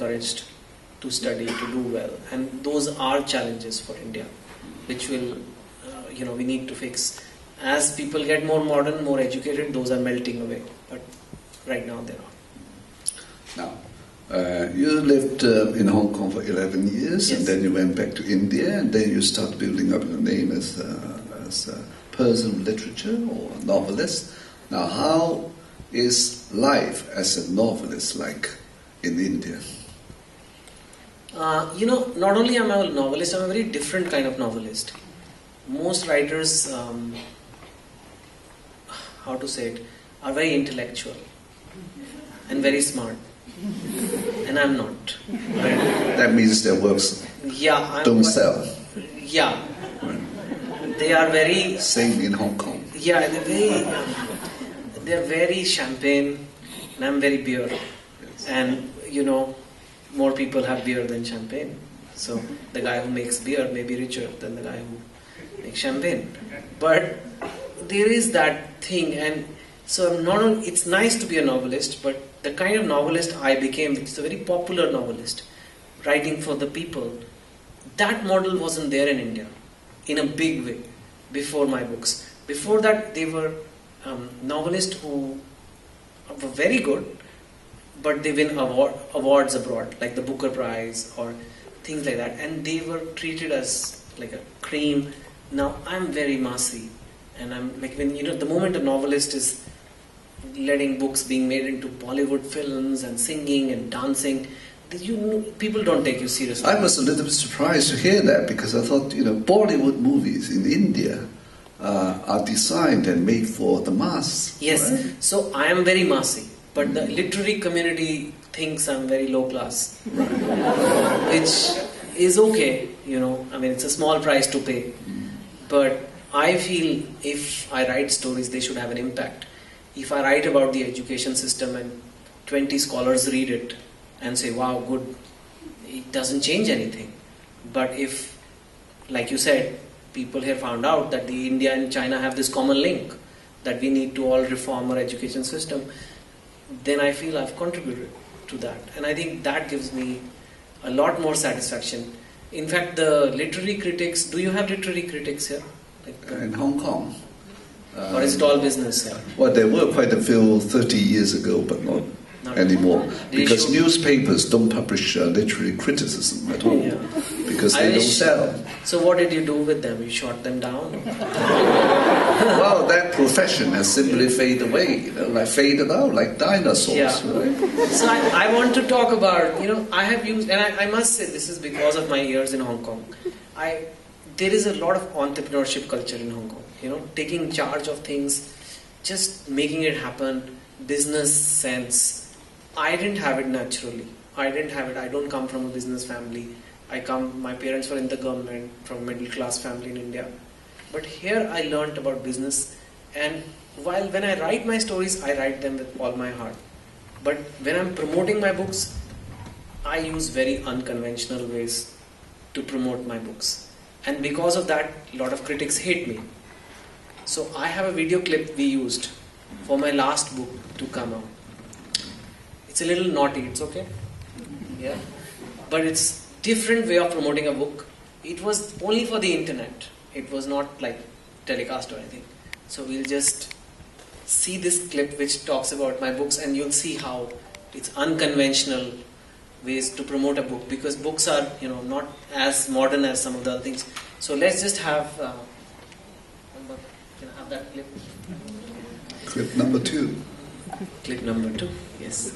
encouraged to study, to do well, and those are challenges for India, which will, we need to fix. As people get more modern, more educated, those are melting away. But right now they're not. Now, you lived in Hong Kong for 11 years, Yes. and then you went back to India, and then you start building up your name as a person of literature or a novelist. Now, how is life as a novelist like in India? Not only am I a novelist, I'm a very different kind of novelist. Most writers, how to say it, are very intellectual and very smart. And I'm not. Right? That means their works don't sell. Yeah. They are very... Same in Hong Kong. Yeah, they're very champagne, and I'm very beer. Yes. And, more people have beer than champagne. So the guy who makes beer may be richer than the guy who makes champagne. But there is that thing, and so not only, it's nice to be a novelist, but the kind of novelist I became, which is a very popular novelist, writing for the people, that model wasn't there in India in a big way before my books. Before that, they were novelists who were very good, but they win awards abroad, like the Booker Prize or things like that, and they were treated as like a cream. Now I'm very massy, and I'm like, when the moment a novelist is letting books being made into Bollywood films and singing and dancing, people don't take you seriously. I was a little bit surprised to hear that, because I thought Bollywood movies in India are designed and made for the mass. Yes, right? So I am very massy, but the literary community thinks I'm very low class, which is okay, it's a small price to pay. But I feel if I write stories, they should have an impact. If I write about the education system and 20 scholars read it and say, wow, good, it doesn't change anything. But if, like you said, people here found out that the India and China have this common link, that we need to all reform our education system, then I feel I've contributed to that. And I think that gives me a lot more satisfaction. In fact, the literary critics, do you have literary critics here? In Hong Kong. Or is it all business here? Well, there were quite a few 30 years ago, but not anymore. Because newspapers don't publish literary criticism at all. Yeah. Because they don't sell. So what did you do with them? You shot them down? Well, that profession has simply faded away, faded out like dinosaurs. Yeah. Right? So I want to talk about, I have used, and I must say this is because of my years in Hong Kong. There is a lot of entrepreneurship culture in Hong Kong. Taking charge of things, just making it happen, business sense. I didn't have it naturally. I don't come from a business family. My parents were in the government, from a middle class family in India. But here I learned about business, and when I write my stories, I write them with all my heart. But when I'm promoting my books, I use very unconventional ways to promote my books. And because of that, a lot of critics hate me. So I have a video clip we used for my last book to come out. It's a little naughty, it's okay? Yeah. But it's different way of promoting a book. It was only for the internet. It was not like telecast or anything. So we'll just see this clip which talks about my books, and you'll see how it's unconventional ways to promote a book, because books are not as modern as some of the other things. So let's just have can I have that clip? Clip number 2. Clip number 2, yes.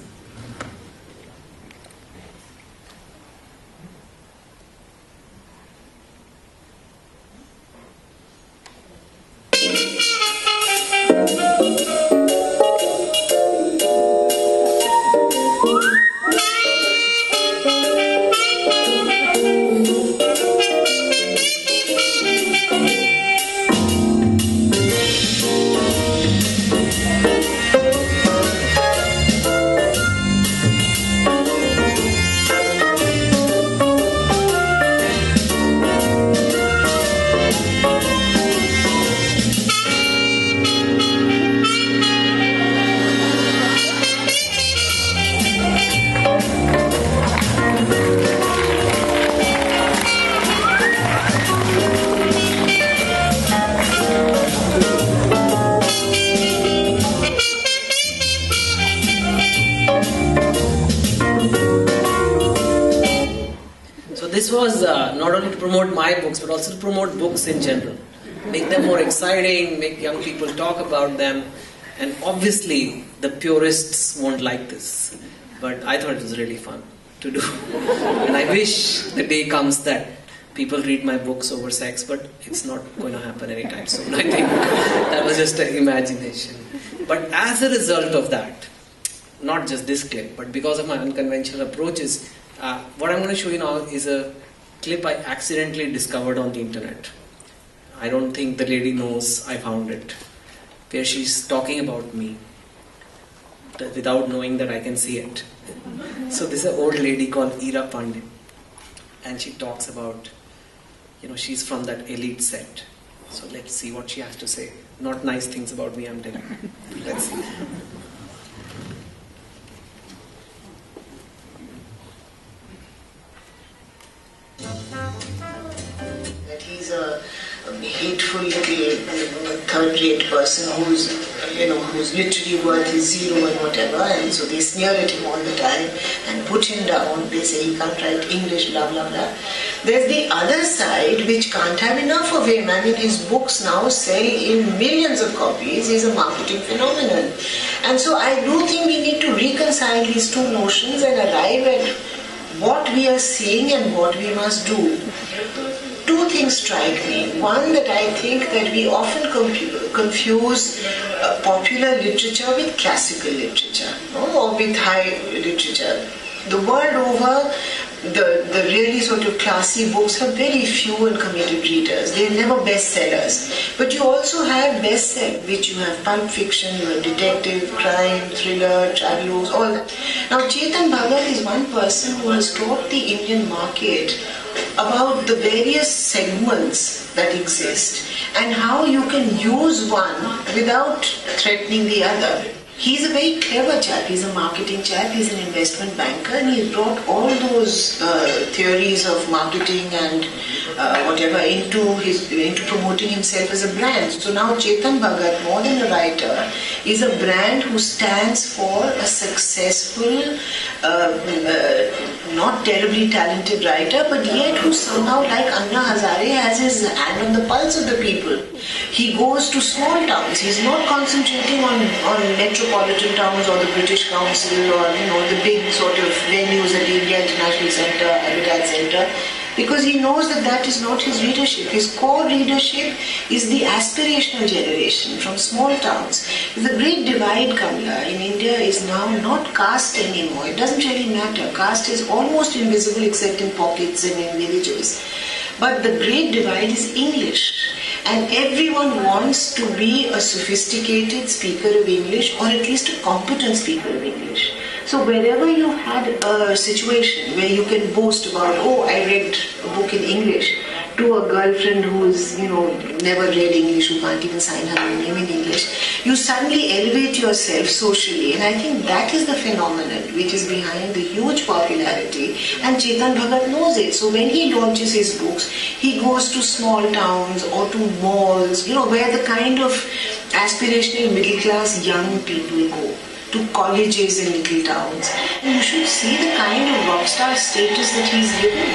this was not only to promote my books, but also to promote books in general. Make them more exciting, make young people talk about them. And obviously, the purists won't like this. But I thought it was really fun to do. And I wish the day comes that people read my books over sex, but it's not going to happen anytime soon. I think that was just an imagination. But as a result of that, not just this clip, but because of my unconventional approaches, what I'm going to show you now is a clip I accidentally discovered on the internet. I don't think the lady knows I found it, where she's talking about me without knowing that I can see it. So this is an old lady called Ira Pandit, and she talks about, she's from that elite set. So let's see what she has to say. Not nice things about me, I'm telling you. Let's see. That he's a hateful little third-rate person whose literary worth is zero and whatever, and so they sneer at him all the time and put him down. They say he can't write English, blah blah blah. There's the other side which can't have enough of him. I mean, his books now sell in millions of copies. He's a marketing phenomenon, and so I do think we need to reconcile these two notions and arrive at what we are seeing and what we must do. Two things strike me. One, that I think that we often confuse popular literature with classical literature, or with high literature. The world over, the really sort of classy books have very few and committed readers. They're never bestsellers. But you also have bestsellers, which you have pulp fiction, you have detective, crime, thriller, travelogues, all that. Now, Chetan Bhagat is one person who has taught the Indian market about the various segments that exist and how you can use one without threatening the other. He's a very clever chap. He's a marketing chap. He's an investment banker, and he's brought all those theories of marketing and whatever into promoting himself as a brand. So now Chetan Bhagat, more than a writer, is a brand who stands for a successful, not terribly talented writer, but yet who somehow, like Anna Hazare, has his hand on the pulse of the people. He goes to small towns. He's not concentrating on metropolitan towns or the British Council or the big sort of venues at the India International Centre, Habitat Centre, because he knows that that is not his readership. His core readership is the aspirational generation from small towns. The great divide, Kamala, in India is now not caste anymore. It doesn't really matter. Caste is almost invisible except in pockets and in villages. But the great divide is English. And everyone wants to be a sophisticated speaker of English, or at least a competent speaker of English. So wherever you had a situation where you can boast about, oh, I read a book in English, to a girlfriend who's, never read English, who can't even sign her name in English, you suddenly elevate yourself socially. And I think that is the phenomenon which is behind the huge popularity. And Chetan Bhagat knows it. So when he launches his books, he goes to small towns or to malls, where the kind of aspirational middle class young people go, to colleges in little towns. And you should see the kind of rock star status that he's given.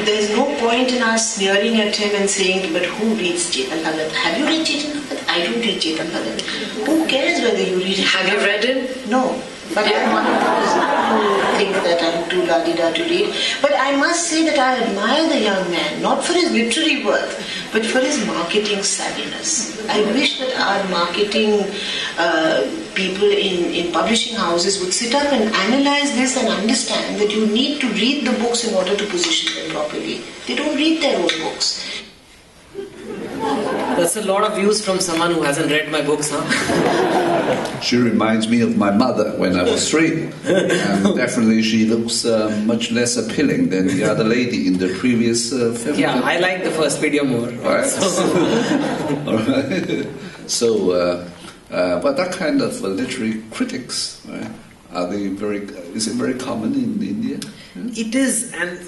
There's no point in us sneering at him and saying, but who reads Chetan Bhagat? Have you read Chetan Bhagat? I don't read Chetan Bhagat. Who cares whether you read it? Have you read him? No. But I'm one of those who think that I'm too la-di-da to read. But I must say that I admire the young man, not for his literary worth, but for his marketing savviness. I wish that our marketing people in publishing houses would sit up and analyze this and understand that you need to read the books in order to position them properly. They don't read their own books. That's a lot of views from someone who hasn't read my books, huh? She reminds me of my mother when I was 3. And definitely she looks much less appealing than the other lady in the previous film. Yeah, I like the first video more. Right. All right. So, but that kind of literary critics, right? Is it very common in India? It is, and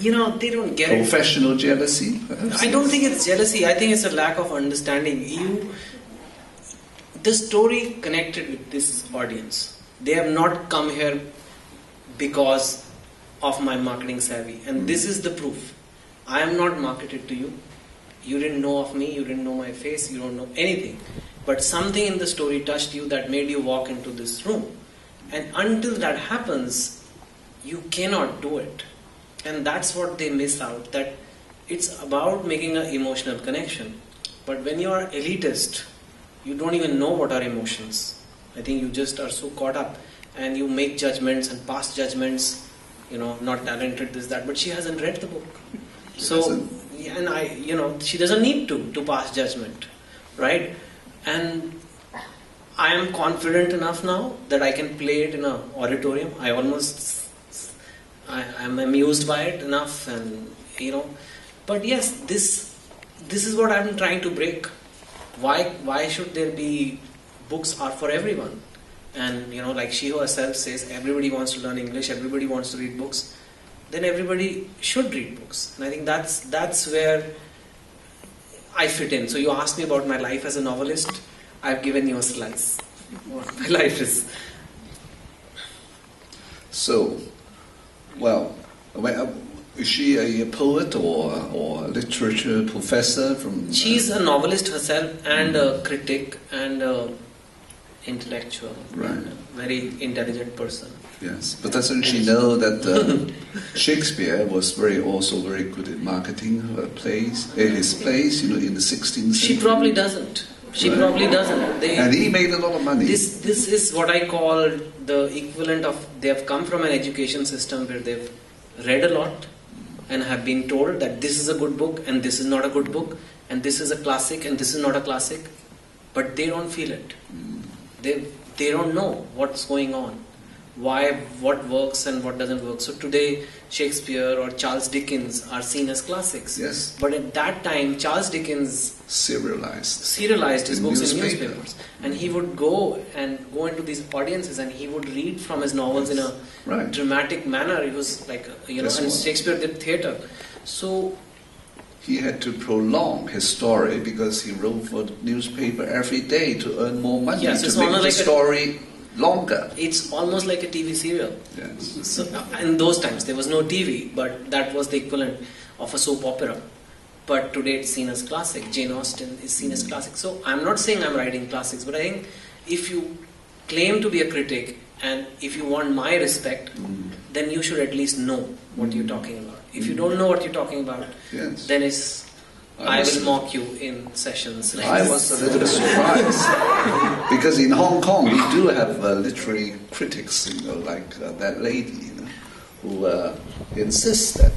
they don't get Professional jealousy, perhaps? I don't think it's jealousy. I think it's a lack of understanding. The story connected with this audience. They have not come here because of my marketing savvy, and this is the proof. I am not marketed to you. You didn't know of me, you didn't know my face, you don't know anything. But something in the story touched you that made you walk into this room. And until that happens, you cannot do it. And that's what they miss out, that it's about making an emotional connection. But when you are elitist, you don't even know what are emotions. I think you just are so caught up and you make judgments and pass judgments, not talented, this, that, but she hasn't read the book. So, and she doesn't need to pass judgment, right? And I am confident enough now that I can play it in an auditorium. I'm amused by it enough, and but yes, this is what I'm trying to break. Why should there be books are for everyone? And like she herself says, everybody wants to learn English, everybody wants to read books. Then everybody should read books. And I think that's where I fit in. So you asked me about my life as a novelist. I've given you a slice what my life is. So, well, is she a poet or a literature professor from? She's a novelist herself and a critic and a intellectual, right? And a very intelligent person. Yes, but doesn't she know that Shakespeare was also very good at marketing his plays, in the 16th century? She probably doesn't. And he made a lot of money. This is what I call the equivalent of, they have come from an education system where they've read a lot and have been told that this is a good book and this is not a good book, and this is a classic and this is not a classic, but they don't feel it. They don't know what's going on, what works and what doesn't work. So today Shakespeare or Charles Dickens are seen as classics. Yes. But at that time Charles Dickens serialized his books in newspapers, and he would go into these audiences and he would read from his novels in a dramatic manner. It was like and Shakespeare did theatre. So he had to prolong his story because he wrote for the newspaper every day to earn more money, to make the story longer. It's almost like a TV serial. Yes. So in those times there was no TV, but that was the equivalent of a soap opera. But today it's seen as classic. Jane Austen is seen as classic. So I'm not saying I'm writing classics, but I think if you claim to be a critic and if you want my respect, then you should at least know what you're talking about. If you don't know what you're talking about, then I will mock you in sessions. I was a little bit surprised because in Hong Kong we do have literary critics, like that lady, who insists that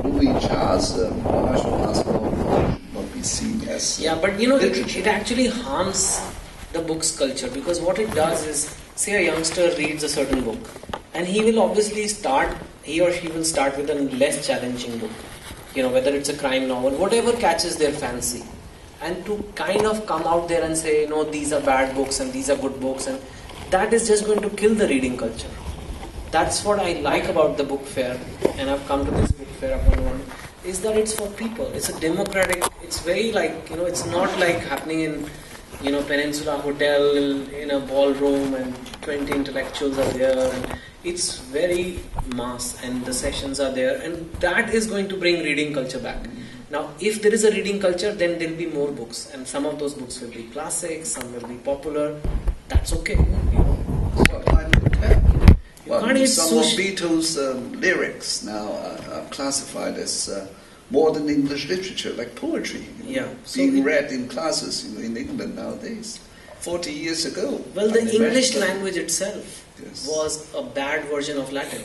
Louis Cha's Martial Arts should not be seen as but it actually harms the book's culture, because what it does is, say a youngster reads a certain book and he or she will start with a less challenging book, whether it's a crime novel, whatever catches their fancy, and to kind of come out there and say, no, these are bad books and these are good books, and that is just going to kill the reading culture. That's what I like about the book fair, and I've come to this book fair upon one, is that it's for people. It's a democratic, it's very it's not like happening in Peninsula Hotel in a ballroom and 20 intellectuals are there, and it's very mass and the sessions are there, and that is going to bring reading culture back. Now if there is a reading culture, then there will be more books, and some of those books will be classics, some will be popular. That's okay. Some of Beatles' lyrics now are classified as modern English literature, like poetry, being read in classes in England nowadays. 40 years ago. Well, the English language itself was a bad version of Latin.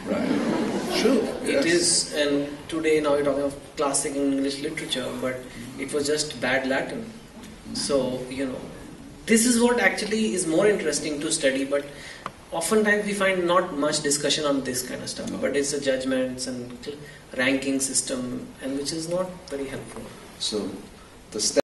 Right. True. It is, and today now we're talking of classic English literature, but it was just bad Latin. So, this is what actually is more interesting to study, but oftentimes we find not much discussion on this kind of stuff, but it's a judgments and ranking system, and which is not very helpful. So, the